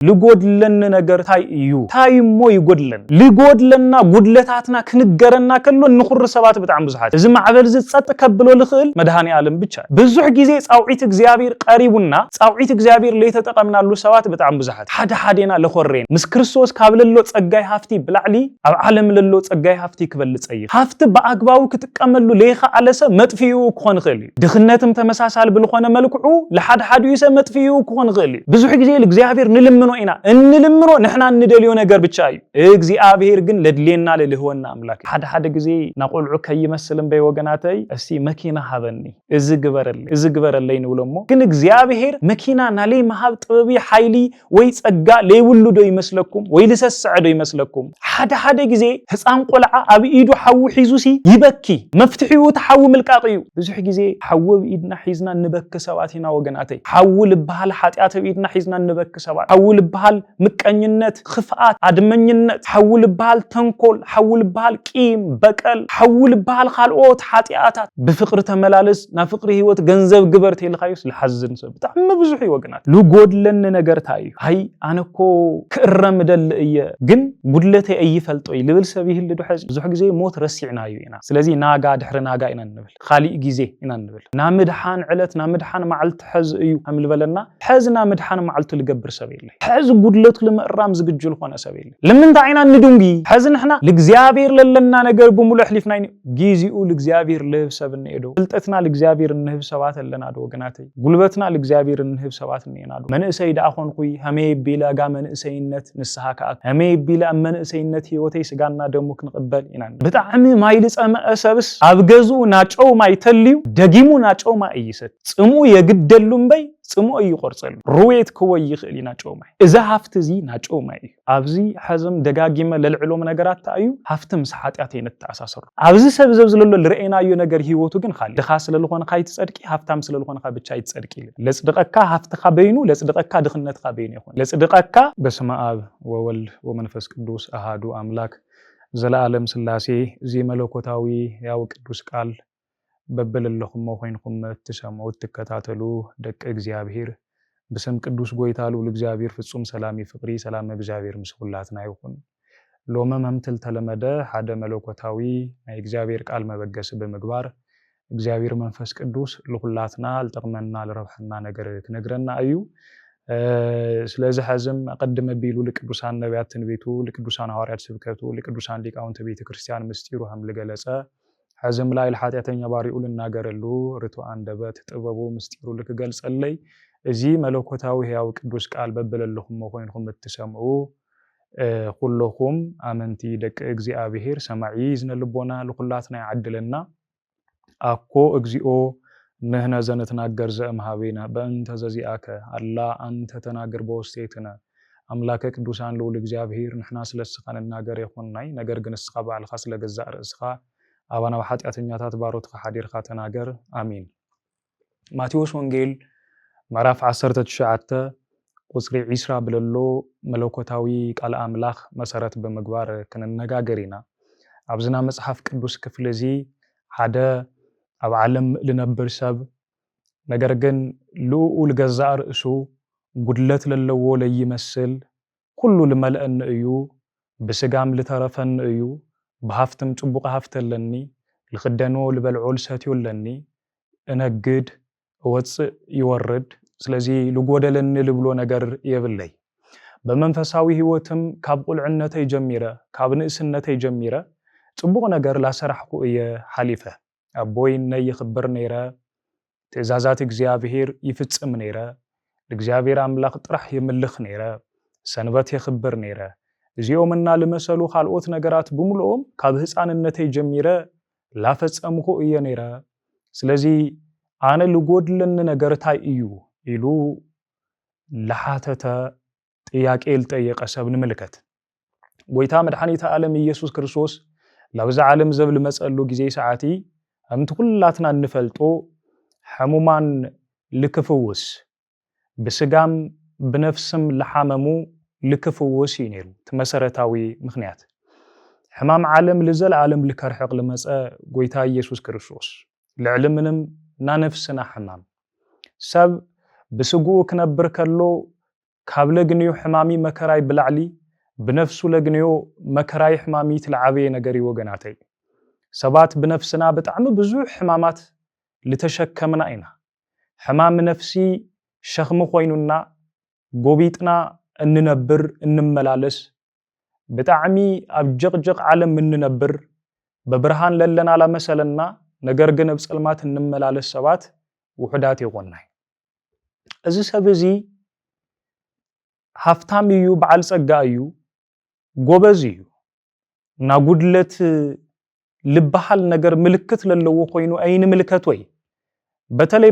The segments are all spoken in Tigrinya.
لغودلن ነገር ታይ እዩ ታይሞ ይጎድለን ልጎድለና ጉድለታትና ክንገረና ከሎ ንኹር ሰባት በጣም ብዙሓት እዚ ማዕበል ዝጸጥ ከብሎ ልኽእል መድሃኒ ዓለም ብቻ ብዙሕ ጊዜ ጻውዒት እግዚአብሔር ቀሪቡና ጻውዒት እግዚአብሔር ለተጠቀምናሉ ሰባት በጣም ብዙሓት ሓደና ለኾሬን ምስ ክርስቶስ ካብለሎ ጸጋይ ሃፍቲ ብላዕሊ ኣብ ዓለም ለሎ ጸጋይ ሃፍቲ ክበልጽይ ሃፍቲ በአግባቡ ክትቀመሉ ለይኻ አለሰ መጥፊኡ ክኾን ይኽእል ድኽነትም ተመሳሳል ብልኾነ መልክዑ ለሓድ ይሰ መጥፊኡ ክኾን ይኽእል ብዙሕ ጊዜ ለእግዚአብሔር ንልምኖ ኢና እንልምኖ ንሕና እንደልዮ ነገር ብቻ እዩ እግዚአብሔር ግን ለድሌና ለልህወና አምላክ ሓደ ጊዜ ናቆልዑ ከይመስልም በወገናተይ እስቲ መኪና ሃበኒ እዚ ግበረለይ ንብሎሞ ግን እግዚአብሔር መኪና ናለይ መሃብ ጥበቢ ኃይሊ ወይ ጸጋ ለይውልዶ ይመስለኩም ወይ ልሰስዕዶ ይመስለኩም ሓደ ጊዜ ህፃን ቆልዓ ኣብ ኢዱ ሓው ሒዙሲ ይበኪ መፍትሒው ተሓው ምልቃጥዩ ብዙሕ ጊዜ ሓው ኢድና ሒዝና ንበክ ሰባቲና ወገናተይ ሓው ልበሃል ሓጢያት ኢድና ሒዝና ንበክ ሰባት ሓው ልበሃል ምቀኝነት خفات አድመኝነት ሓው ልበሃል ተንኮል ሓው ልበሃል ቂም በቀል ሓው ልበሃል ካልኦት ሓጢያታት ብፍቅር ተመላለስ ና ፍቅሪ ህይወት ገንዘብ ግበርት ይልኻዩስ ለሐዝን ሰብ በጣም ብዙሕ ይወገናት ልጎድለን ነገር ታይ ሃይ አነኮ ክረምደል እየ ግን ጉድለቴ አይፈልጦይ ልብል ሰብ ይህል ድሕዝ ብዙሕ ጊዜ ሞት ረሲዕናዩ ኢና ስለዚህ ናጋ ድሕር ናጋ ኢና ንብል ኻሊእ ጊዜ ኢና ንብል ናምድሓን ዕለት ናምድሓን ማዓልት ሕዝ እዩ አምልበለና ሕዝና ምድሓን ማዓልቱ ልገብር ሰብ የለ ሕዝ ጉድለቱ ለመራም ዝግጁ ልኾነ ሰብ የለ ለምን ታይና ንዱንጊ ሕዝን ሕና ለእግዚአብሔር ለለና ነገር በሙሉ ሕሊፍና ጊዜኡ ለእግዚአብሔር ለህብ ሰብ እንሄዶ ፍልጠትና ለእግዚአብሔር እንህብ ሰባት ለና ዶ ወገናተይ ጉልበትና ለእግዚአብሔር እንህብ ሰባት እንሄናዶ መንእሰይ ዳኾንኩይ ሃሜ ቢላጋ መንእሰይነት ንስሐ ከአት ሃሜ ቢላ መንእሰይነት ህይወተይ ስጋና ደሙ ክንቀበል ኢና በጣም ማይል ጸመሰብስ አብገዙ ናጨው ማይተልዩ ደጊሙ ናጨው ማይይሰት ጽሙ የግደሉም በይ ጽሙ ይቆርጸሉ ሩዌት ከወይ ይኽሊና ጮማይ እዛ ሃፍትዚ ናጮማይ አብዚ ሐዘም ደጋጊመ ለልዕሎም ነገራት ታዩ ሃፍትም ሰሓጥያት ይነታሳሰሩ አብዚ ሰብ ዘብዝለሎ ለረአናዩ ነገር ህይወቱ ግን ኻል ድኻ ስለልኾነ ኻይ ትጸድቂ ሃፍታም ስለልኾነ ኻ ብቻ ይትጸድቂ ለጽድቀካ ሃፍትኻ በይኑ ለጽድቀካ ድኽነትኻ በይኑ ይኹን ለጽድቀካ በስመ አብ ወወልድ ወመንፈስ ቅዱስ አሃዱ አምላክ ዘለዓለም ሥላሴ እዚ መለኮታዊ ያው ቅዱስ ቃል በበለለኹም ሆይንኩም ተሰማው ተከታተሉ ደቀ እግዚአብሔር በስም ቅዱስ ጎይታሉ ለእግዚአብሔር ፍጹም ሰላም ይፍቅሪ ሰላም እግዚአብሔር ምስሁላትና ይሁን ሎመ መምትል ተለመደ ሓደ መለኮታዊ እግዚአብሔር ቃል መበገስ በመግባር እግዚአብሔር መንፈስ ቅዱስ ለሁላትና ለጠቅመና ለረብህና ነገር ትነግረና እዩ ስለዚህ ሐዘም አቀደመ ቢሉ ለቅዱሳን ነቢያት ትንቢቱ ለቅዱሳን ሐዋርያት ስብከቱ ለቅዱሳን ሊቃውንት ቤተ ክርስቲያን ምስጢሩ ham ለገለጸ ሐዘም ላይ ለኃጢአተኛ ባሪኡ ለናገረሉ ርቱ አንደበት ጥበቡ ምስጢሩ ለከገልጸለይ እዚ መለኮታዊ ያው ቅዱስ ቃል በበለለኹም ሆይንኩም ተሰምዑ ሁሉኹም አመንቲ ደቀ እግዚአብሔር ሰማዒ ዝነልቦና ለሁላትና ያዕድለና አኮ እግዚኦ ነህና ዘነተናገር ዘእምሃቤና በእንተ ዘዚአከ አላ አንተ ተናገር በውስቴትና አምላከ ቅዱሳን ለውል እግዚአብሔር ንሕና ስለስኻን እናገር ይኹንናይ ነገር ግን እስኻ ባልኻ ስለገዛ ርእስኻ አባና ኃጢአተኛታት ባሮትኻ ሐዲርኻ ተናገር አሜን ማቴዎስ ወንጌል ምዕራፍ 19 ቁጥር 20 ብለሎ መለኮታዊ ቃል አምላክ መሰረት በመግባር ከነነጋገሪና አብዝና መጽሐፍ ቅዱስ ክፍል እዚ ሓደ ኣብ ዓለም ልነብር ሰብ ነገር ግን ልኡል ገዛ ርእሱ ጉድለት ለለዎ ለይመስል ኩሉ ለመልአን እዩ በስጋም ለተረፈን እዩ በሃፍትም ጽቡቅ ሃፍተለኒ ለخدኖ ለበልዑ ለሰትዩለኒ እነግድ ወጽ ይወርድ ስለዚህ ለጎደለን ለብሎ ነገር ይብለይ በመንፈሳዊ ህይወትም ካብ ቁልዕነተይ ጀሚረ ካብ ንእስነተይ ጀሚረ ጽቡቅ ነገር ላሰራሕኩ የሐሊፈ አቦይ ነይ ይخبር ነይረ ትእዛዛት እግዚአብሔር ይፍጽም ነይረ እግዚአብሔር አምላክ ጥራህ ይምልኽ ነይረ ሰንበት ይخبር ነይረ እዚዮምና ለመሰሉ ካልኦት ነገራት በሙሉም ካብ ህፃንነተይ ጀሚረ ላፈጸምኩ ነይረ ስለዚህ አነ ልጎድለን ነገር ታይ እዩ ኢሉ ለሐተተ ጥያቄ ልጠየቀ ሰብ ንምልከት ጎይታ መድኃኒተ ዓለም ኢየሱስ ክርስቶስ ለብዛ ዓለም ዘብል መጸሉ ጊዜ ሰዓቲ አምት ሁላትና እንፈልጦ ሕሙማን ልክፍውስ በስጋም በነፍስም ለሐመሙ ልክፍውስ ይነሩ ተመሰረታዊ ምክንያት ሕማም ዓለም ለዘል ዓለም ልከርሕቅ ለመጸ ጎይታ ኢየሱስ ክርስቶስ ለዕለምንም ናነፍስና ሕማም ሰብ በስጉ ክነብር ከሎ كابل جنيو حمامي مكراي بلعلي بنفسه لجنيو مكراي حمامي تلعبي نجاري وجناتي سبات بنفسنا بتعمل بزوح حمامات لتشكمنا إنا حمام نفسي شخم خويننا قوبيتنا إن ننبر إن نملالس بتعمي أبجق عالم من ننبر ببرهان للنا على مثلنا نجرجن بسلمات إن نملالس سبات وحداتي غناي أزي سبزي هفتام يو بعل سجايو قوبزيو نقولت لبحال نجر ملكت للو خوينو أين ملكتوي بتلي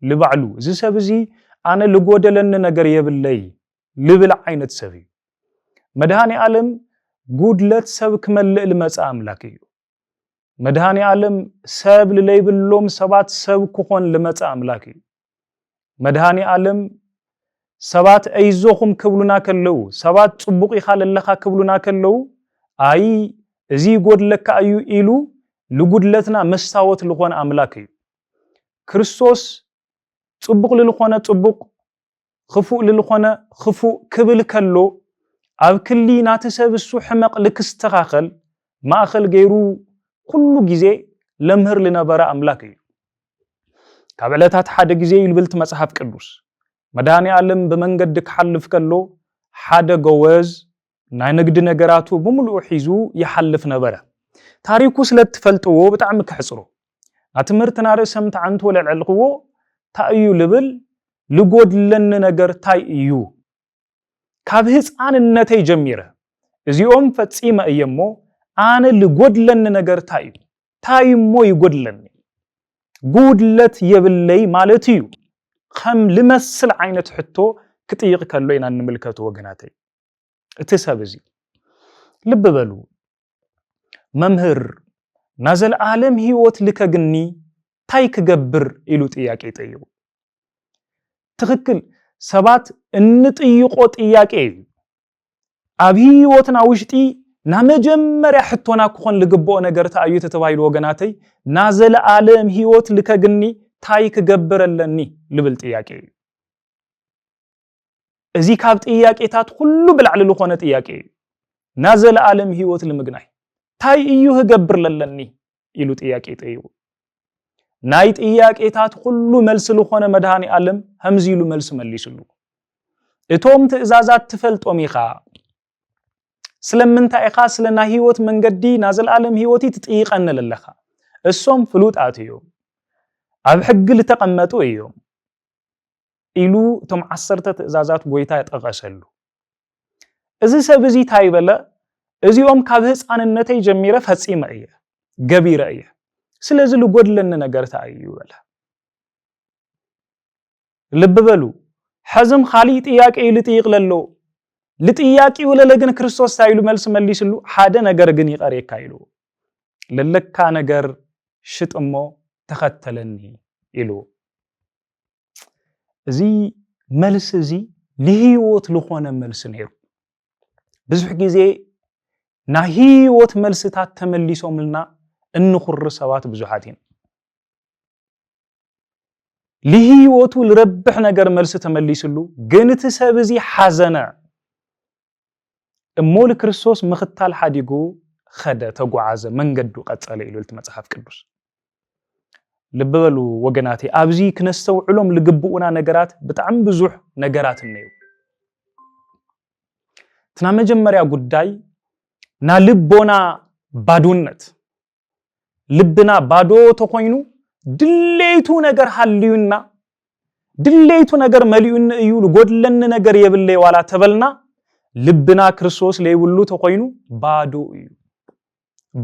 لبعلو زي سبزي أنا لقودلن نجر يبلي لبلع عينت سبي مدهاني عالم قودلت سبك ملء المسا أملاكيو مدهاني عالم ساب للي بلوم سبات سبكوخون لمسا أملاكيو مدهاني عالم سبات أيزوخم كبلونا كلو سبات صبوقي خال اللخا كبلونا كلو أي زي قودلك أيو إلو لقودلتنا مستاوت لخوان أملاكيو كريستوس صبوق للخوانا صبوق خفوق للخوانا خفوق كبل كلو أو كلي ناتساب السوحمق لكستغاخل ما أخل غيرو كل جزء لمهر لنبرا أملاكي كابلتات حدا جزء يلبلت مصحف قدوس مداني عالم بمنقدك حلف كلو حدا جواز ناي نقد نغراتو بملو حيزو يحلف نبرا تاريخو سلتفلطو بتعم كحصرو اتمرتنا رسمت عنتو للعلقو تايو لبل لغودلن نغر تايو ካብ ህፃንነተይ ጀሚረ እዚኦም ፈጺመ እየሞ አነ ልጎድለን ነገር ታይሞ ይጎድለኒ ጉድለት የብለይ ማለት እዩ ከም ልመስል አይነት ሕቶ ክጥይቅ ከሎ ኢና እንምልከቱ ወገናተይ እትሰብዚ ልብ በሉ መምህር ናዘል ዓለም ህይወት ልከግኒ ታይ ክገብር ኢሉ ጥያቄ ጠይቁ ትክክል ሰባት እንጥይቆ ጥያቄ አብ ህይወትና ውሽጢ ናመጀመሪያ ሕቶና ክኾን ልግቦ ነገር ታዩ ተተባይሉ ወገናተይ ናዘለ ዓለም ህይወት ልከግኒ ታይ ክገብረለኒ ልብል ጥያቄ እዚ ካብ ጥያቄታት ሁሉ ብልዕል ልኾነ ጥያቄ ናዘለ ዓለም ህይወት ልምግናይ ታይ እዩ ክገብርለለኒ ኢሉ ጥያቄ ጠይቁ ናይ ጥያቄታት ሁሉ መልስ ልኾነ መድሃኒ ዓለም همزيلو መልስ መልስሉ እቶም ትእዛዛት ትፈልጦም ኢኻ ስለምንታ ኢኻ ስለና ህይወት መንገዲ ናዘል ዓለም ህይወቲ ትጥይቀን ለለኻ እሶም ፍሉጣት እዮም ኣብ ሕግ ልተቀመጡ እዮም ኢሉ እቶም 10 ትእዛዛት ጎይታ ይጠቀሰሉ እዚ ሰብዚ ታይበለ እዚኦም ካብ ህፃንነተይ ጀሚረ ፈጺመ እየ ገቢረ እየ ስለዚህ ልጎድለን ነገር ታዩ በለ ልብ በሉ حزم خالي ጥያቄ ልጥይቅለሎ ልጥያቄ ወለለግን ክርስቶስ ታይሉ መልስ መልስሉ ሓደ ነገር ግን ይቀሬካ ይሉ ለለካ ነገር ሽጥሞ ተከተለኒ ይሉ እዚ መልስ እዚ ለህይወት ለሆነ መልስ ነው ብዙሕ ጊዜ ና ህይወት መልስታት ተመልሶምልና እንኹር ሰባት ብዙሓቲን لهيوتو لربح نجر ملس تمليسلو جنت سبزي حزنة مول كريستوس مختال حديقو خدا تقعزة من قدو قتل إلو التمتصحف كدوس لببلو وجناتي أبزي كنستو علوم لقبونا نجرات بتعم بزوح نجرات النيو تنام جمريا قداي نالبونا بادونت لبنا بادو تقوينو دليتو نجر حليونا دليتو نجر مليون يقول قدلن نجر يبلي ولا تبلنا لبنا كريستوس ليولو تقوينو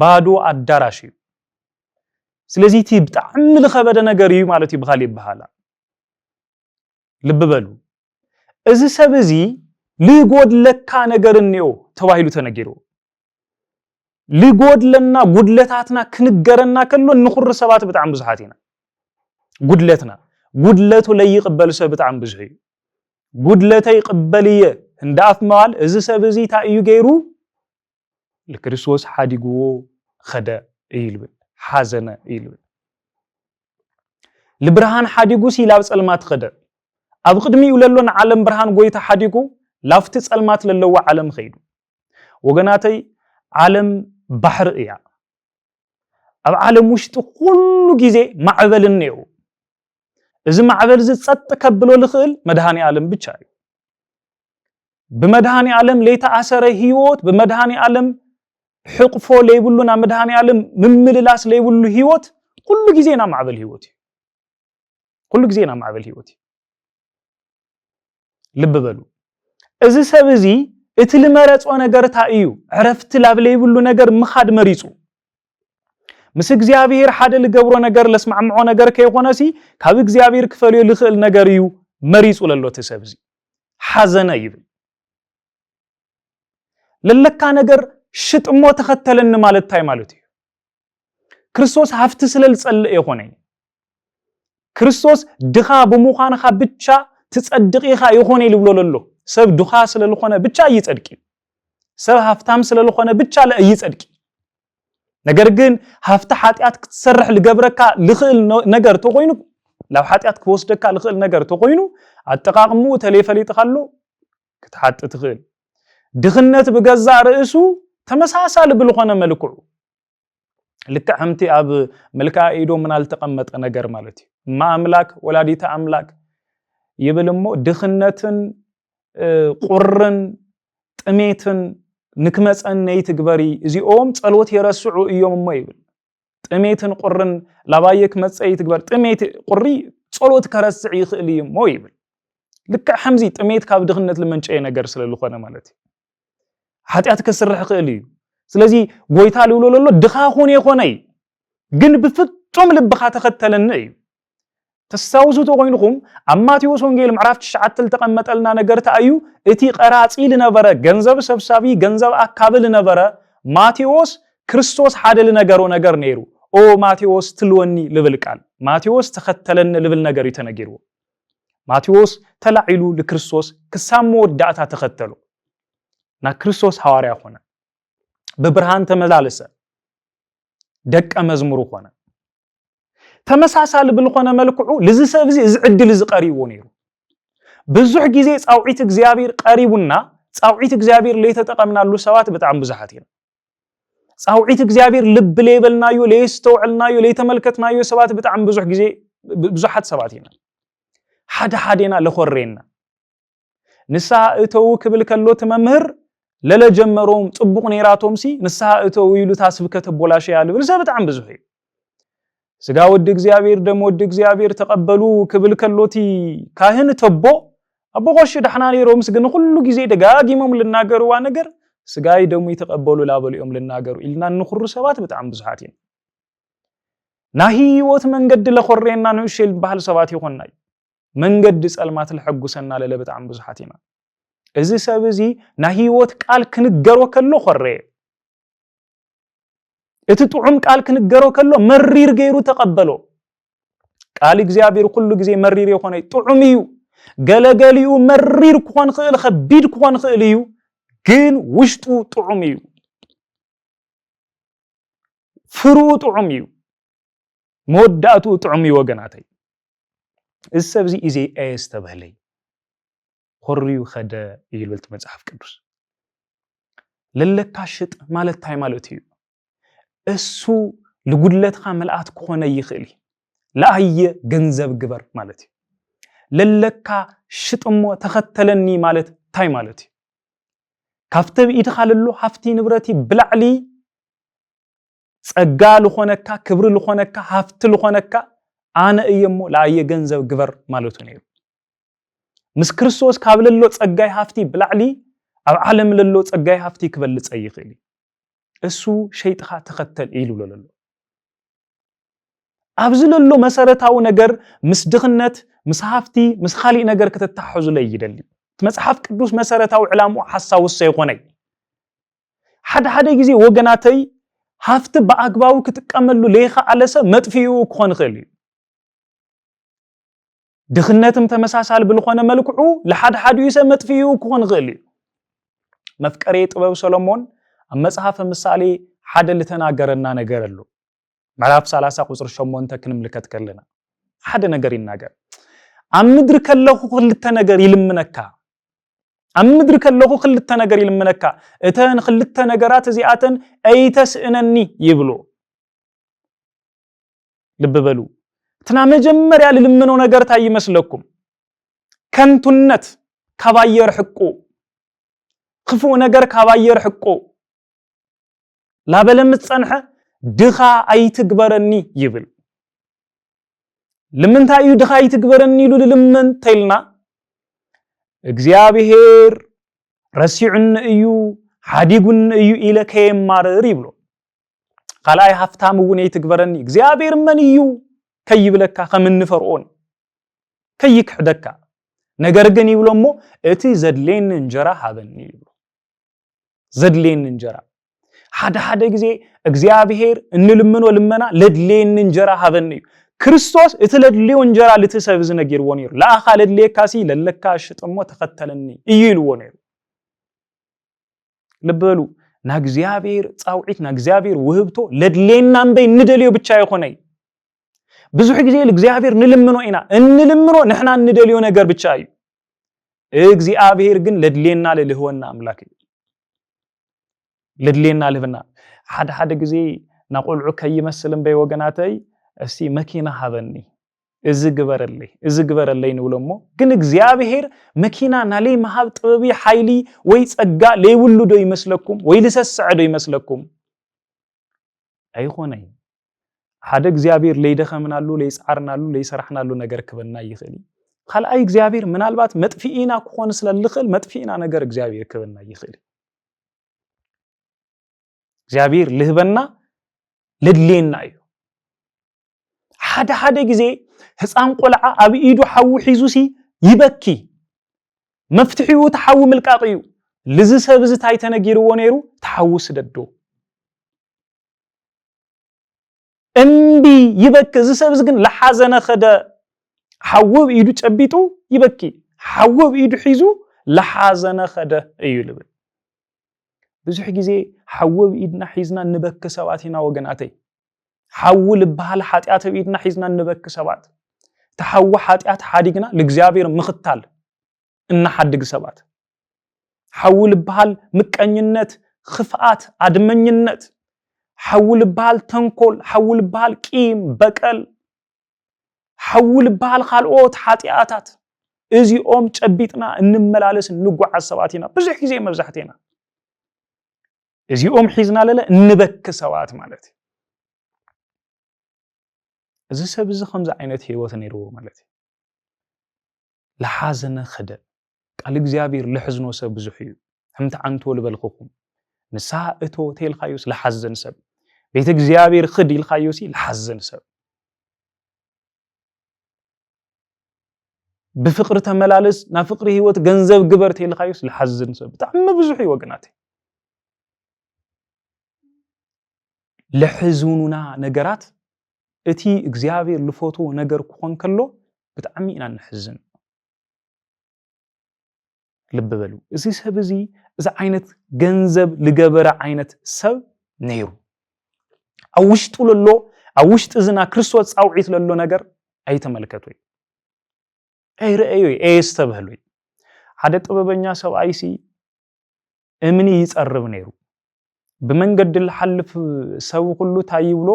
بادو الدراشي سلازي تبتعمل خبر نجر يو مالتي بخالي بحالا لب بلو إذا سبزي لي قدلك نجر النيو تواهيلو تنجرو لي قدلنا قدلتاتنا كنجرنا كله نخر سبات بتعم بزحاتنا قدلتنا قدلته لا يقبل سبت عم بزحي قدلته يقبليه هنداف مال إذا سبزي تأيو جيرو لكريستوس حاديقو خدا إيلبن حزنة إيلبن لبرهان حاديقو سيلابس المات خدا ኣብ ቅድሚኡ ለሎን ዓለም ብርሃን ጎይታ ሓዲጉ ላፍቲ ጸልማት ለለዋ ዓለም ኸይዱ ወገናተይ ዓለም ባሕሪ እያ ኣብ ዓለም ውሽጢ ኩሉ ግዜ ማዕበል እንየው እዚ ማዕበል ዝጸጥ ከብሎ ልኽእል መድሃኒ ዓለም ብቻ እዩ بمدهاني عالم ليتا أسره هيوت بمدهاني عالم حقفو ليبلونا مدهاني عالم ممللاس ليبلو هيوت كل جزينا معبل هيوتي كل جزينا معبل هيوتي لببلو إذا سبزي اتلمرت وانا قرتها ايو عرفت لاب ليبلو نقر مخاد مريسو مسك زيابير حدا لقبرو نقر لسمع معو نقر كيقوناسي كابك زيابير كفاليو لخل نقر ايو مريسو للو تسبزي حزنا يبل للكا نجر شت مو تختلن مالت تاي مالتي كريستوس هفت سلل صل يخوني كريستوس دخا بمخانخا بتشا تصدقيخا يخوني لبلو للو سب دخا سلل خونه بتشا يصدقي سب هفتام سلل خونه بتشا لا يصدقي ነገር ግን ሀፍታ ኃጢአት ክትሰርሕ ልገብረካ ልኽእል ነገር ተቆይኑ ላብ ኃጢአት ክወስደካ ልኽእል ነገር ተቆይኑ አጠቃቅሙ ተሌፈሊጥካሉ ክትሓጥ ትኽእል ድኽነት በገዛ ርእሱ ተመሳሳለ ብልኾነ መልክዑ ልክ ሕምቲ ኣብ መልካ ኢዶ ምናል ተቀመጠ ነገር ማለት እዩ ማአምላክ ወላዲተ አምላክ ይብልሞ ድኽነትን ቁርን ጥሜትን ንክመፀን ነይትግበሪ እዚኦም ጸሎት የረስዑ እዮም ይብል ጥሜትን ቁርን ላባየክ መፀይ ትግበር ጥሜት ቁሪ ጸሎት ከረስዕ ይኽእል እዮም ይብል ልክ ሕምዚ ጥሜት ካብ ድኽነት ለመንጨይ ነገር ስለልኾነ ማለት እዩ ኃጢአት ከስርሕ ይኽእል እዩ ስለዚህ ጎይታ ልውሎሎ ድኻኹን ይኾነይ ግን በፍጹም ልብኻ ተኸተለነ እዩ ተሳውሱ ተቆይንኩም አማቴዎስ ወንጌል ምዕራፍ 9 ተቀመጠልና ነገር ታዩ እቲ ቀራጺ ለነበረ ገንዘብ ሰብሳቢ ገንዘብ አካብል ነበረ ማቴዎስ ክርስቶስ ሓደል ነገሮ ነገር ነይሩ ኦ ማቴዎስ ትልወኒ ልብል ቃል ማቴዎስ ተኸተለነ ልብል ነገር ይተነገሩ ማቴዎስ ተላዒሉ ለክርስቶስ ክሳሞ ወዳታ ተኸተሉ ና ክርስቶስ ሐዋርያ ሆነ በብርሃን ተመላለሰ ደቀ መዝሙሩ ሆነ ተመሳሳለ ብልኾነ መልክዑ ለዚ ሰብዚ ዝዕድል ዝቀሪቡ ነይሩ ብዙሕ ግዜ ጻውዒት እግዚአብሔር ቀሪቡና ጻውዒት እግዚአብሔር ለይተጠቀምናሉ ሰባት በጣም ብዙሓት ይነ ጻውዒት እግዚአብሔር ልብ ለይበልናዮ ለይስተውዕልናዮ ለይተመልከትናዮ ሰባት በጣም ብዙሕ ግዜ ብዙሓት ሰባት ይነ ሓደና ለኾሬና ንሳ እተው ክብል ከሎ ተመምህር ለለጀመሮም ጥቡቅ ነይራቶም ሲ ንሳ እተው ይሉ ታስብከተ ቦላሽ ያለ ብለ በጣም ብዙሕ ስጋ ወድ እግዚአብሔር ደሞ ወድ እግዚአብሔር ተቀበሉ ክብል ከሎቲ ካህን ተቦ አቦቆሽ ደህናኒ ሮምስ ግን ሁሉ ጊዜ ደጋጊሞም ለናገሩ ነገር ስጋይ ደሞ ይተቀበሉ ላበሉም ለናገሩ ኢልና ንኹሩ ሰባት በጣም ብዙሓት ይነ ናሂ ወት መንገድ ለኾሬና ነው ሸል ባህል ሰባት ይሆናይ መንገድ ጸልማት ለሐጉሰና ለለ በጣም ብዙሓት ይነ እዚ ሰብዚ ናሂ ወት ቃል ክንገሮ ከሎ ኾሬ እቲ ጥዑም ቃል ክንገሮ ከሎ መሪር ገይሩ ተቀበሎ ቃል እግዚአብሔር ሁሉ ጊዜ መሪር ይሆነ ጥዑም እዩ ገለገሊዩ መሪር ኮን ኽእል ኸቢድ ኮን ኽእል እዩ ግን ውሽጡ ጥዑም እዩ ፍሩ ጥዑም እዩ መወዳቱ ጥዑም እዩ ወገናተይ እሰብዚ ኢዜ አስተበለይ ሆሪዩ ኸደ ይልበልት መጽሐፍ ቅዱስ ለለካሽጥ ማለት ታይ ማለት እዩ እሱ ለጉድለትኻ መልአት ከሆነ ይኽእል ለአየ ገንዘብ ግበር ማለት እዩ ለለካ ሽጥሞ ተኸተለኒ ማለት ታይ ማለት እዩ ካፍተብ ኢድኻለሉ ሃፍቲ ንብረቲ ብላዕሊ ጸጋ ለኾነካ ክብር ለኾነካ ሃፍቲ ለኾነካ አነ እየሞ ለአየ ገንዘብ ግበር ማለቱ ነይሩ ምስ ክርስቶስ ካብለሎ ጸጋይ ሃፍቲ ብላዕሊ ኣብ ዓለም ለሎ ጸጋይ ሃፍቲ ክበልጽ ይኽእል እሱ ሸይጥኻ ተኸተል ኢሉለሎ አብዝለሎ መሰረታው ነገር ምስ ድኽነት ምስ ሃፍቲ ምስ ኻሊ ነገር ከተታሐዙ ላይ ይደሊ መጽሐፍ ቅዱስ መሰረታው ዕላሙ ሐሳብ ሰይኾነይ ሓደ ጊዜ ወገናተይ ሃፍቲ በአግባቡ ክትቀመሉ ለይኻ አለሰ መጥፊኡ ኮን ኽእል ድኽነትም ተመሳሳል ብልኾነ መልክዑ ለሓድ ይሰ መጥፊኡ ኮን ኽእል መፍቀሬ ጥበብ ሰሎሞን መጽሐፍ ምሳሌ ሓደ ለተናገረና ነገር አለ ምዕራፍ 30 ቁጥር 8 ክንምልከት ከለና ሓደ ነገር ይናገር أمدر كله خلت نجار يلمنكا أمدر كله خلت نجار يلمنكا إتان خلت نجارات زياتن أي تسأنني يبلو لببلو تنام جمر يا للمنو نجار تاي مسلكم كنتنت كباير حقو خفو نجار كباير حقو لا بلم تصنحه دخا أي تكبرني يبل لمن تايو دخا أي تكبرني لو لمن تيلنا እግዚአብሔር ረሲዑን እዩ ሓዲጉን እዩ ኢለ ከየማረር ይብሎ ቃላይ ሀፍታም ወኔ ትግበረኒ እግዚአብሔር ምን እዩ ከይብለካ ከመንፈርኦን ከይክሕደካ ነገር ግን ይብሎሞ እቲ ዘድሌን እንጀራ ሀበኒ ይብሎ ዘድሌን እንጀራ ሓደ ጊዜ እግዚአብሔር እንልምኖ ልመና ለድሌን እንጀራ ሀበኒ ክርስቶስ እትለድሌው እንጀራ ልትሰብዝ ነገር ወኔር ለአኻለ ለካሲ ለለካሽ ጥሞ ተከተለኒ ይይል ወኔር ለበሉ ና እግዚአብሔር ጻውዒት ና እግዚአብሔር ወህብቶ ለድሌና እንበይ እንደልዮ ብቻ ይሆነይ ብዙ ጊዜ ለእግዚአብሔር ንልምኖ ኢና እንልምኖ ነህና እንደልዮ ነገር ብቻ እዩ እግዚአብሔር ግን ለድሌና ለልህወና አምላክ ለድሌና ለህወና ሓደ ጊዜ ናቆልዑ ከይመስልም በወገናተይ እስቲ መኪና ሀበኒ እዝግበረለይ ንብሎሞ ግን እግዚአብሔር መኪና ናሌ መሃብ ጥበቢ ኃይሊ ወይ ጸጋ ለይውልዶ ይመስለኩም ወይ ልሰስዕዶ ይመስለኩም አይሆነይ ሓደ እግዚአብሔር ለይደኸምናሉ ለይጻርናሉ ለይሰራህናሉ ነገር ክበና ይኽሊ ካልአይ እግዚአብሔር ምናልባት መጥፊኢና ኮን ስለልኽል መጥፊኢና ነገር እግዚአብሔር ክበና ይኽሊ እግዚአብሔር ልህበና ለድሌና እዩ ሓደ ጊዜ ህፃን ቆልዓ ኣብ ኢዱ ሓው ሒዙሲ ይበኪ መፍትሒው ተሓው መልቃቂዩ ለዚ ሰብዝ ታይተነጊርዎ ነይሩ ተሓውስ ደዶ እንቢ ይበክ እዚ ሰብዝ ግን ለሓዘነ ኸደ ሓው ኢዱ ጨቢጡ ይበኪ ሓው ኢዱ ሒዙ ለሓዘነ ኸደ እዩ ልብል ብዙሕ ጊዜ ሓው ኢድና ሒዝና ንበክ ሰባቲና ወገናተይ حول بحال حاتيات بيدنا حيزنا نبك سبات تحول حاتيات حادقنا لإግዚአብሔር مختال إن حدق سبات حول بحال مكانينت خفات أدمنينت حول بحال تنكول حول بحال كيم بقل حول بحال خالقوت حاتياتات إزي تشبيتنا نملالس نقع سباتنا بزح زي مبزحتنا إزي حيزنا للا نبك سبات مالتي إذا سبز خمسة عينات هيوات نيرو مالتي لحازن خدع قال እግዚአብሔር لحزنو سبز حيو هم تعنتو لبلخكم نساءتو تيل خايوس لحزن سب بيت እግዚአብሔር خدي الخايوسي لحزن سب بفقر تملالس نا فقر هيوت ገንዘብ ግበር تيل خايوس لحزن سب بتعم بزح وقناتي لحزوننا نجرات اتي እግዚአብሔር لفوتو ነገር ኮን ከሎ በጣም ኢና نحزن ልብ በሉ እዚ ሰብ እዚ እዚ አይነት ገንዘብ ልገበረ አይነት ሰብ ነይሩ አውሽጡ ለሎ አውሽጥ ዝና ክርስቶስ ጻውዒት ለሎ ነገር አይተመልከቱ አይረአዩ አይስተበህሉ ሓደ ጥበበኛ ሰብ አይሲ እምኒ ይጸርብ ነይሩ በመንገድ ለሐልፍ ሰው ሁሉ ታይብሎ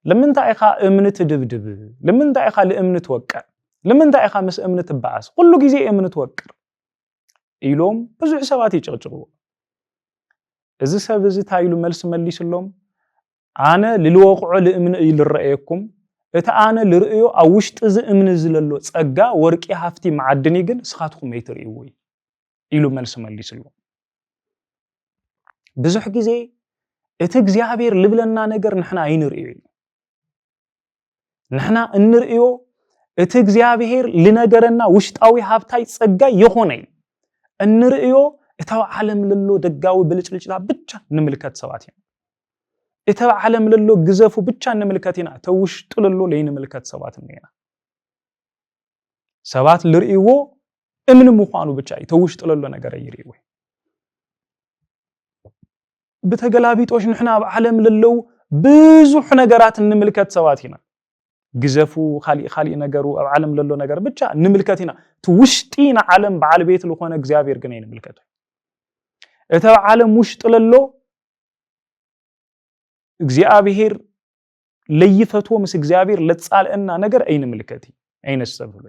لمن تايخا امنت دبدب لمن تايخا لامنت وقر لمن تايخا مس امنت باس كل غزي امنت وقر يلوم بزح حسابات يچقچقو እዚ ሰብ እዚ ታይሉ መልስ መልስሎም አነ ልልወቅዑ ለእምን ይልራየኩም እታ አነ ልርእዮ አውሽጥ እዚ እምን ዝለሎ ጸጋ ወርቂ ሃፍቲ ማዕድኒ ግን ስኻትኩም ይትርእዩ ወይ ይሉ መልስ መልስሎም ብዙሕ ጊዜ እቲ እግዚአብሔር ልብለና ነገር ንሕና አይንርእዩ نحنا እንርእዮ እቲ እግዚአብሔር ለነገርና ውሽጣዊ ሀብታይ ጸጋ ይሆነይ እንርእዮ እታው ዓለም ለሎ ደጋው ብልጭልጭላ ብቻ ንምልከት ሰባቲና እታው ዓለም ለሎ ግዘፉ ብቻ ንምልከቲና ተውሽጡ ለሎ ለይንምልከት ሰባቲና ሰባት ልርእይዎ እምን ምዃኑ ብቻ ተውሽጡ ለሎ ነገር ይርእይዎ በተገላቢጦሽ ንሕና ዓለም ለሎ ብዙ ነገራት ንምልከት ሰባቲና ግዘፉ خالي ነገሩ ኣብ ዓለም ለሎ ነገር ብቻ ንምልከቲና ትውሽጢና ዓለም በዓል ቤት ለኾነ እግዚአብሔር ግን ይንምልከቱ እተ ዓለም ውሽጥ ለሎ እግዚአብሔር ለይፈቶ ምስ እግዚአብሔር ለጻልእና ነገር አይንምልከቲ አይነሰብሉ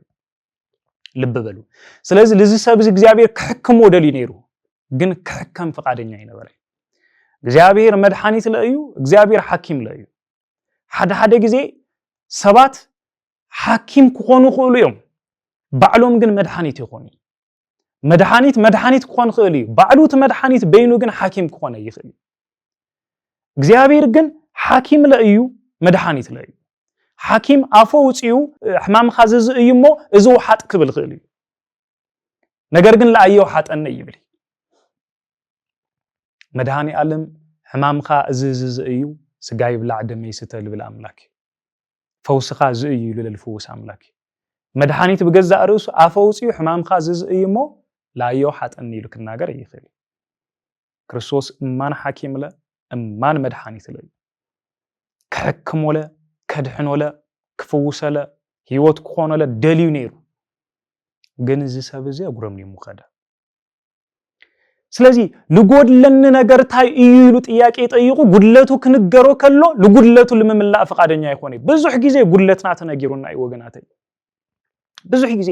ልብ በሉ ስለዚህ ለዚህ ሰብ እግዚአብሔር ከሕክም ወደሊ ነይሩ ግን ከሕከም ፈቃደኛ አይነበረ እግዚአብሔር መድኃኒት ለዩ እግዚአብሔር ሐኪም ለዩ ሓደ ጊዜ ሰባት ሐኪም ክኾኑ ኽእሉ እዮም ባዕሎም ግን መድኃኒት ይኾኑ መድኃኒት ክኾን ኽእሉ ባዕሉት መድኃኒት በይኑ ግን ሐኪም ክኾነ ይኽእል እግዚአብሔር ግን ሐኪም ለዩ መድኃኒት ለዩ ሐኪም አፎ ውጪው ሕማም ኻዘዝ እይሞ እዙ ሐጥ ክብል ኽእል ነገር ግን ለአየው ሐጠነ ይብል መድኃኒ ዓለም ሕማምኻ እዝዝ እዩ ስጋ ይብላዕ ደም ይስተል ብል አምላክ ፈውስኻ ዝእዩ ለልፈውስ አምላክ መድኃኒት በገዛ ርዕሱ አፎ ውጪው ሕማምኻ እዝዝ እይሞ ለአየው ሐጠነ ይልክ ነገር ይኽእል ክርስቶስ ማን ሐኪም ለ ማን መድኃኒት ለ ከሕክሞለ ከድሕኖለ ክፈውሰለ ህይወት ክኾነለ ደልዩ ነይሩ ግን እዚ ሰብ እዚ አጉረምኒ ሙኸዳ ስለዚህ ልጎድለን ነገር ታይ እዩ ይሉ ጥያቄ ጠይቁ ጉድለቱ ክንገሮ ከሎ ለጉድለቱ ለመምላእ ፈቃደኛ ይሆነ ብዙሕ ጊዜ ጉድለትና ተነጊሩና ይወገናተይ ብዙሕ ጊዜ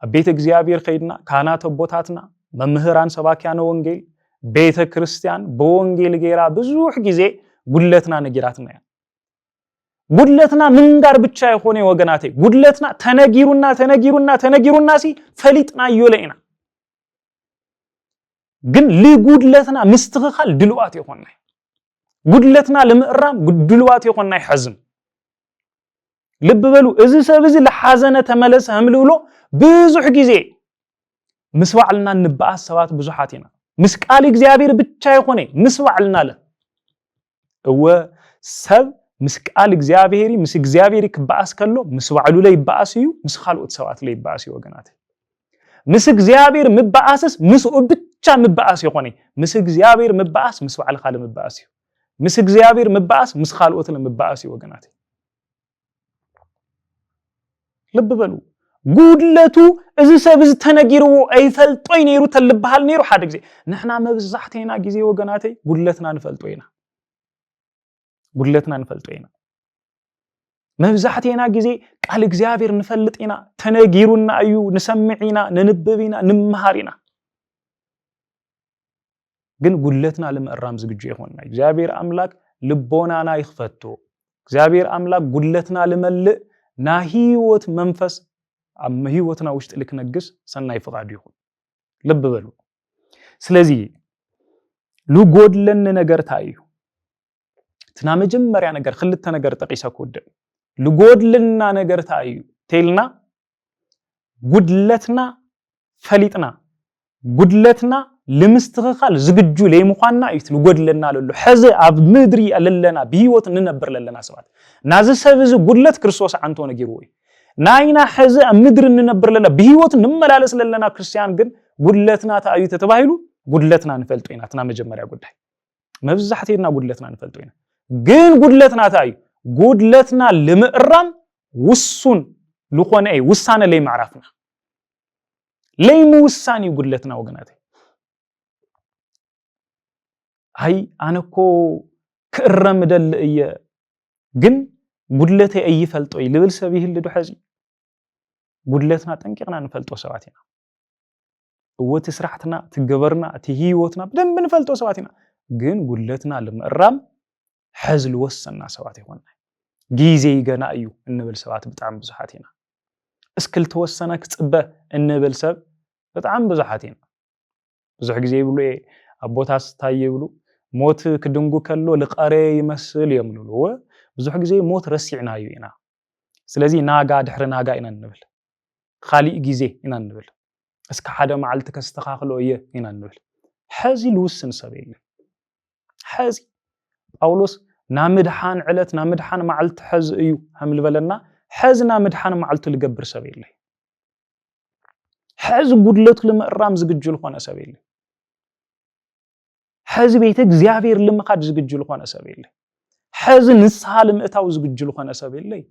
አቤተ እግዚአብሔር ኸይድና ካህናት ቦታትና መምህራን ሰባኪያነ ወንጌል ቤተ ክርስቲያን በወንጌል ጌራ ብዙሕ ጊዜ ጉድለትና ነጊራትና ጉድለትና ምን ጋር ብቻ ይሆነ ወገናተይ ጉድለትና ተነጊሩና ሲ ፈሊጥና ይለይና ግን ለጉድለትና ምስትኻል ድልዋት ይሆነ ጉድለትና ለምዕራም ድልዋት ይሆነ ይሐዝም ልብ በሉ እዚ ሰብ እዚ ለሐዘነ ተመለሰ ህምልብሎ ብዙሕ ጊዜ ምስዋዕልና ንባስ ሰባት ብዙሓቲና ምስቃል እግዚአብሔር ብቻ ይሆነ ምስዋዕልና ለ እወ ሰብ ምስቃል እግዚአብሔሪ ምስ እግዚአብሔሪ ክባስ ከሎ ምስዋዕሉ ላይ ይባስዩ ምስኻልኦት ሰባት ላይ ይባስዩ ወገናት ምስ እግዚአብሔር ምባስስ ምስኡ ብቻ ምባስ ይሆነ ምስ እግዚአብሔር ምባስ ምስዋዕል ካለ ምባስዩ ምስ እግዚአብሔር ምባስ ምስኻልኦት ለምባስዩ ወገናት ልብ በሉ ጉድለቱ እዚ ሰብ እዚ ተነጊሩ አይፈልጦይ ነይሩ ተልበሃል ነይሩ ሓደ ጊዜ ንሕና መብዛሕተና ጊዜ ወገናተይ ጉድለትና ንፈልጦይና መብዛሕተና ጊዜ ቃል እግዚአብሔር ንፈልጥና ተነጊሩና እዩ ንሰምዒና ንንብብና ንመሃሪና ግን ጉድለትና ለምዕራም ዝግጁ ይሆንና እግዚአብሔር አምላክ ልቦናና ይኽፈቶ እግዚአብሔር አምላክ ጉድለትና ለመልእ ና ህይወት መንፈስ አም ህይወትና ውስጥ ልክነግስ ሰናይ ፍቃዱ ይሁን ልብ በሉ ስለዚህ ለጎድለን ነገር ታዩ ትና መጀመሪያ ነገር ክልተ ነገር ጠቂሰኩደ ለጎድልና ነገር ታዩ ቴልና ጉድለትና ፈሊጥና ጉድለትና ለምስትኻል ዝግጁ ለይምዃና ይት ለጎድለና ለሉ ሕዚ ኣብ ምድሪ ኣለለና በህይወት ንነብር ለለና ሰባት ናዚ ሰብ እዚ ጉድለት ክርስቶስ አንቶ ነጊሩ ወይ ናይና ሕዚ ኣብ ምድሪ ንነብር ለለና በህይወት ንመላለስ ለለና ክርስቲያን ግን ጉድለትና ታዩ ተተባሂሉ ጉድለትና ንፈልጦይና ትና መጀመሪያ ጉዳይ መብዛሕተና ጉድለትና ንፈልጦይና ግን ጉድለትና ታዩ ጉድለትና ለምዕራም ውሱን ለኾነ ውሳነ ላይ ማዕራፍና ላይ ውሳኔ ጉድለትና ወገናት አይ አነኮ ክረም ደል እየ ግን ጉድለቴ አይፈልጦይ ልብል ሰብ ይህልዱ ሕዚ ጉድለትና ጠንቂቅና ንፈልጦ ሰባቲና ወት ስራሕትና ትገበርና ትህይወትና በደንብ ንፈልጦ ሰባቲና ግን ጉድለትና ለምዕራም ሕዝል ወሰና ሰባት ይሆንና ጊዜ ገና እዩ እንብል ሰባት በጣም ብዙሓቲና እስክል ተወሰነ ክጽበ እንብል ሰብ በጣም ብዙሓቲና ብዙሕ ጊዜ ይብሉ አቦታስ ታየብሉ ሞት ክድንጉ ከሎ ለቀሬ ይመስል የምሉሉ ብዙሕ ጊዜ ሞት ረሲዕና እዩ ኢና ስለዚህ ናጋ ድሕሪ ናጋ ኢና እንብል خالي ጊዜ ኢና እንብል እስከ ሓደ መዓልቲ ከስተኻኽሎ እየ ኢና እንብል ሕዚ ልውስን ሰብ የለን ሕዚ ጳውሎስ ናምድሓን ዕለት ናምድሓን መዓልቲ ሕዚ እዩ hamል በለና ሕዚ ናምድሓን መዓልቲ ልገብር ሰብ የለን ሕዚ ጉድለቱ ለምዕራም ዝግጁ ልኾነ ሰብ የለን ሕዚ ቤተ እግዚአብሔር ለምኻድ ዝግጁ ልኾነ ሰብ የለን ሕዚ ንስሓ ለምእታው ዝግጁ ልኾነ ሰብ የለን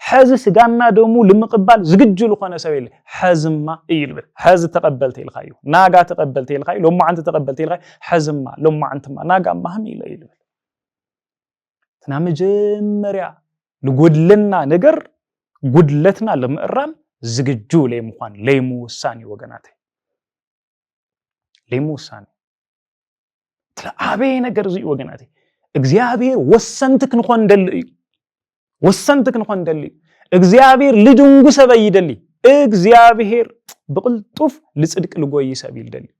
حز سجانا دمو لمقبال زجج لخنا سويل حزما يلبل حز تقبلت الخايو ناقا تقبلت الخايو لما أنت تقبلت الخايو حزما لما أنت ما ناقا ما هم يلبل تنام جمريا لقود لنا نجر قدلتنا لمقرام زججو لي مخان ليمو الثاني وجناته ليمو الثاني تلا أبي نجر زي وجناته እግዚአብሔር ወሰንትክ ንኾን ደልይ ወሰንትክ ንኾን ደልይ እግዚአብሔር ልድንጉ ሰበይ ደልይ እግዚአብሔር በቅልጡፍ ልጽድቅ ልጎይ ሰቢል ደልይ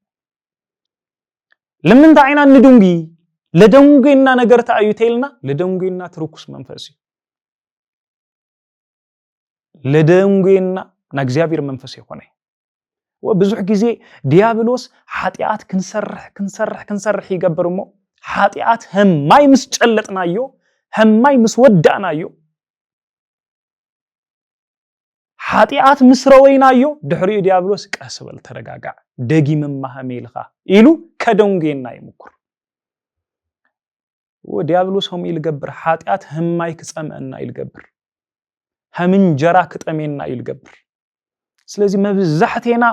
ለምን ታይና ንድንጉ ለደንጉና ነገር ታዩቴልና ለደንጉና ትርኩስ መንፈስ ለደንጉና ናግዚአብሔር መንፈስ ይሆነ ወብዙሕ ጊዜ ዲያብሎስ ኃጢአት ክንሰርሕ ይገብርሞ ኃጢአት ህማይ ምስጨለጥናዮ ህማይ ምስወዳናዮ ኃጢአት ምስረወይናዮ ድሕሪኡ ዲያብሎስ ቀስበል ተረጋጋ ደጊምማ ሀሜልኻ ኢሉ ከደንጌና ይምኩር ወዲያብሎስ ሆም ይልገብር ኃጢአት ህማይ ክጸመና ይልገብር همنجرا كتأميننا يلقبر سلازي مبزحتينا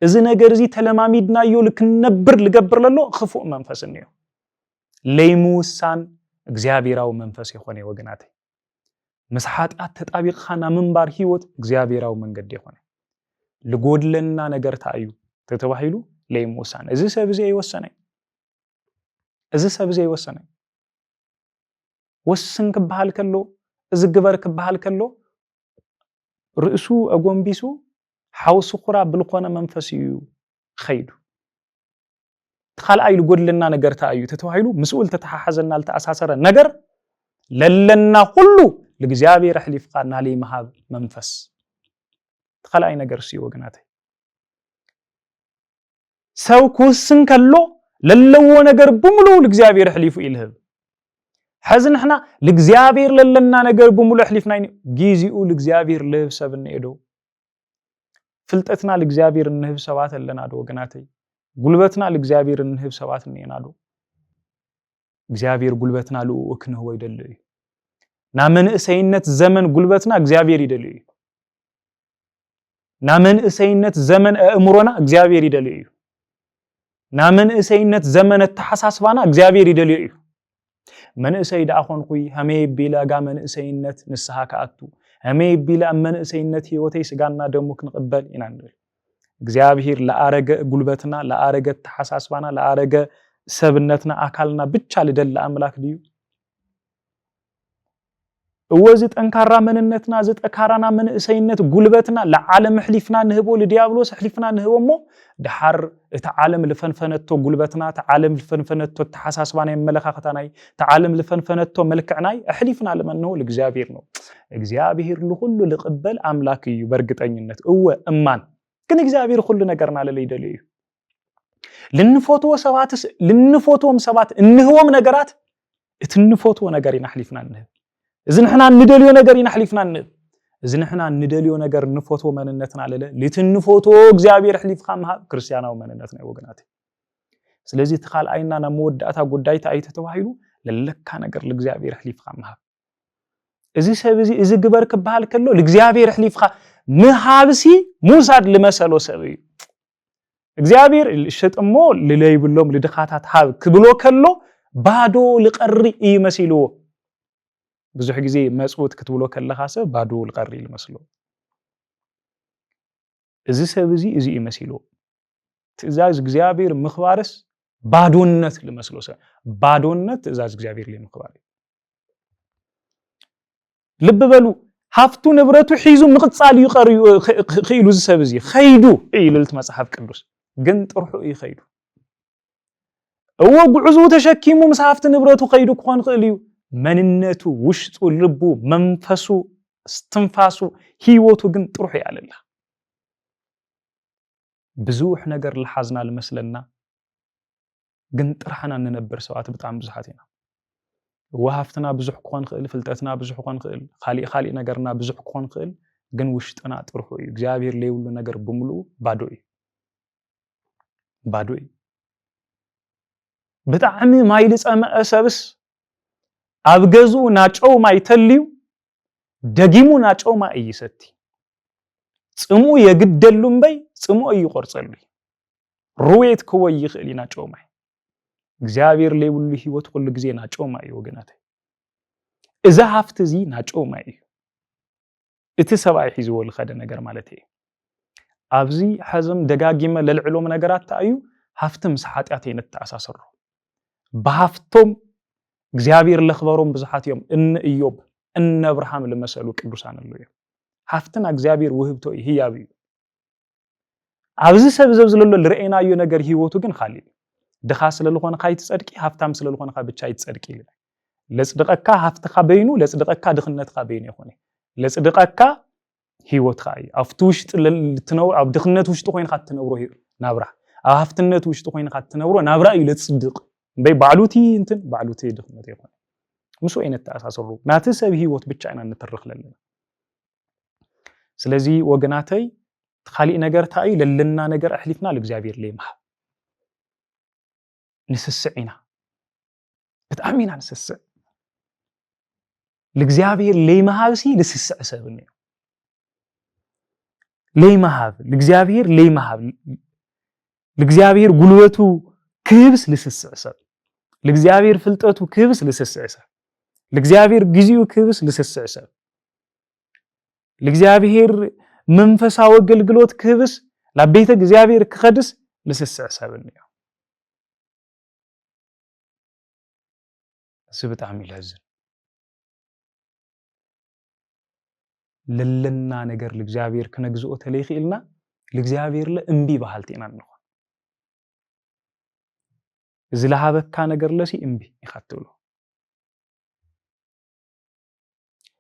إذا نجرزي تلاميدنا يولك نبر لقبر للو خفوق منفس النيو ليموسان اجزابيراو منفس يخوني وقناتي مسحات التطابيق خانا منبار هيوت اجزابيراو من قد يخوني لقود لنا نجر تأيو تتوحيلو ليموسان إذا سابزي يوسني إذا سابزي يوسني وسن كبهال كلو إذا قبر كبهال كلو رئسو أقوم بيسو حاوسو قرا بالقوانا منفسيو خيدو تخال أيلو قد لنا نقر تأيو تتوحيلو مسؤول تتححزنا لتأساسر نقر للنا كله لقزيابي رحلي فقارنا لي مهاب منفس تخال أي نقر سيو وقناتي سو كوسن كلو للو نقر بملو لقزيابي رحلي فو إلهب حزن احنا لقزيابير للنا نقر بملو حليفنا جيزيو لقزيابير لهب سبن إيدو فلتتنا لقزيابير النهب سوات اللنا دو وقناتي قلبتنا لقزيابير النهب سوات النينا دو قزيابير قلبتنا لو وكنه هو يدلي نامن اسينت زمن قلبتنا قزيابير يدلي نامن اسينت زمن امرونا قزيابير يدلي نامن اسينت زمن التحساس بانا قزيابير يدلي من اسيد اخون قوي همي بلا غا من اسينت نسها كاتو همي بلا من اسينت هيوتي سغانا دمو كنقبل يناندل እግዚአብሔር ለአረገ ጉልበትና ለአረገ ተሐሳስባና ለአረገ ሰብነትና አካልና ብቻ ለደለ አምላክ ዲዩ ወዚ ጠንካራ መንነትና ዘጠካራና ምን እሰይነት ጉልበትና ለዓለም ሕሊፍና ንህቦ ለዲያብሎስ ሕሊፍና ንህቦሞ ደሐር እተ ዓለም ለፈንፈነቶ ጉልበትና ተዓለም ለፈንፈነቶ ተሐሳስባና የመለካከታናይ ተዓለም ለፈንፈነቶ መልክዕናይ ሕሊፍና ለመነው ለእግዚአብሔር ነው እግዚአብሔር ለሁሉ ለቀበል አምላክ እዩ በርግጠኝነት እወ እማን ግን እግዚአብሔር ሁሉ ነገርና ለለይደልዩ ልንፎቶም ሰባት እንህቦም ነገራት እትንፎቶ ነገር ይናሕሊፍና ንህብ إذن إحنا ندليو نجار ينحلفنا النب إذن إحنا ندليو نجار نفوتو مننتنا على لا لتنفوتو إجزابير حليف خامها كريستيانا ومننتنا وجناتي سلزي تخال أينا نمود أتا قدايت أي تتوحيلو للكا نجار لإجزابير حليف خامها إذا سبزي إذا جبر كبهال كله لإجزابير حليف خا مهابسي موساد لمسألة سبي إجزابير الشت أمو اللي يبلهم لدخاتات هاب كبلو كله بعدو لقري إيه مسيلو بزح جزء مسؤول كتبولو كله خاصة بعدو القري المسلو إذا سبزي إذا يمسلو تزاج جزابير مخبارس بعدونت المسلو سا بعدونت تزاج جزابير لي مخباري لب بلو هفتو نبرتو حيزو مقتصال يقري خيلو سبزي خيدو إيه للتمسحف كندوس جنت روحو إيه خيدو هو بعزو تشكيمو مسحفت نبرتو خيدو كون خليو مننتو وشتو لبو منفسو استنفاسو هيوتو جن تروحي على الله بزوح نجر الحزنا المسلنا جن ترحنا ننبر سوات بتعم بزحاتنا وهفتنا بزح كون خيل فلتتنا بزح كون خيل خالي نجرنا بزح كون خيل جن وشتنا تروحو إجزابير ليولو نجر بملو بادوي بتعمي ما يلص أما أسابس أبجزو ناچو ما يتليو دقيمو ناچو ما ايستي صمو يغدلون بي صمو يقرصلو رويت كو يخلي ناچو ما እግዚአብሔር ለይብሉ ህይወት ሁሉ ጊዜ ናጮ ማይ ወገናት እዛ ሀፍት ዚ ናጮ ማይ እቲ ሰባይ ሒዝዎ ለኸደ ነገር ማለት እዩ አብዚ ሐዘም ደጋጊመ ለልዕሎም ነገራት ታዩ ሀፍትም ሰሓጢያት ይነተአሳሰሩ በሀፍቶም እግዚአብሔር ለኽበሮም ብዙሓት እዮም እነ ኢዮብ እነ አብርሃም ለመሰሉ ቅዱሳን አሉ ሀፍትና እግዚአብሔር ውህብቶ ይያብ አብዚ ሰብዘብ ዝለሎ ለረአናዩ ነገር ህይወቱ ግን ኻሊ دخا ስለልኾነ ኻይ ትጸድቂ ሀፍታም ስለልኾነ ኻ ብቻ ይትጸድቂ ይላል ለጽድቀካ ሀፍትኻ በይኑ ለጽድቀካ ድኽነትኻ በይኑ ይኾነ ለጽድቀካ ህይወትኻ አፍቱ ውሽጥ ለትነው አብ ድኽነት ውሽጥ ኮይንካ ትነብሮ ናብራ አብ ሀፍትነት ውሽጥ ኮይንካ ትነብሮ ናብራ እዩ ለጽድቅ በይ ባዕሉቲ እንትን ባዕሉቲ ድኽነት ይኾነ ምሱ አይነት ተአሳሰሩ ናተ ሰብ ህይወት ብቻ አይና ንተርኽለልና ስለዚ ወገናተይ ኻሊ ነገር ታይ ለልና ነገር አሕሊፍና ለእግዚአብሔር ለይማ نسسعنا بتأمينا نسسع لإግዚአብሔር ليمهابسي لسسع سبني ليمهاب لإግዚአብሔር ليمهاب لإግዚአብሔር ጉልበቱ ክብስ لسسع سب لإግዚአብሔር ፍልጠቱ ክብስ لسسع سب لإግዚአብሔር ግዚኡ ክብስ لسسع سب لإግዚአብሔር መንፈሳዊ አገልግሎት ክብስ ለቤተ እግዚአብሔር ክኸድስ لسسع سبني سبت عميل هزن للنا نجر لجزابير كنجزء تليخي إلنا لجزابير لإنبي بحالتنا نخون زلها بكا نجر لسي إنبي يخطلو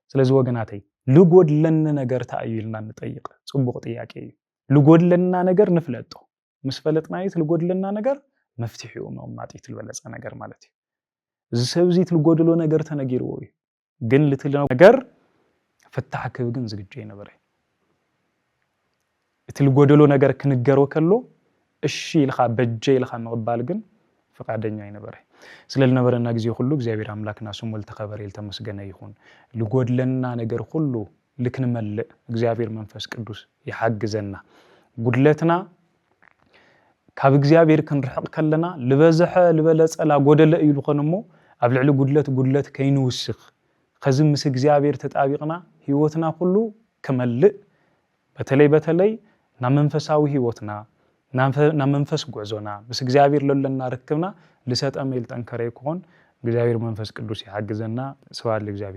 سلزوا جناتي لوجود لنا نجر تأيلنا نطيق صبغ طياكي لوجود لنا نجر نفلته مسفلت نايت لوجود لنا نجر مفتوح يوم ما تيت الولد أنا نجر مالتي زسبزيت لغودلو ነገር ተነጊሩ ወይ ግን ልትለው ነገር ፈታሐከ ግን ዝግጁ ነበር እትልጎደሎ ነገር ክንገሮ ከሎ እሺ ይልኻ በጀ ይልኻ መቅባል ግን ፈቃደኛ ነበር ስለልነበረና ጊዜ ሁሉ እግዚአብሔር አምላክና ስሙ ለተከበረ ይልተመስገነ ይሁን ልጎድለና ነገር ሁሉ ልክንመል እግዚአብሔር መንፈስ ቅዱስ ይሐግዘና ጉድለትና ካብ እግዚአብሔር ክንርሕቅ ከለና ልበዘሐ ልበለጸላ ጎደለ እዩ ልኾንሞ ኣብ ልዕሊ ጉድለት ከይንውስኽ ከዝም ምስ እግዚአብሔር ተጣቢቅና ህይወትና ሁሉ ከመልእ በተለይ ና መንፈሳዊ ህይወትና ና መንፈስ ጉዕዞና ምስ እግዚአብሔር ለለና ረክብና ልሰጠ ሜል ጠንከረ ይኮን እግዚአብሔር መንፈስ ቅዱስ ይሐግዘና ስብሐት ለእግዚአብሔር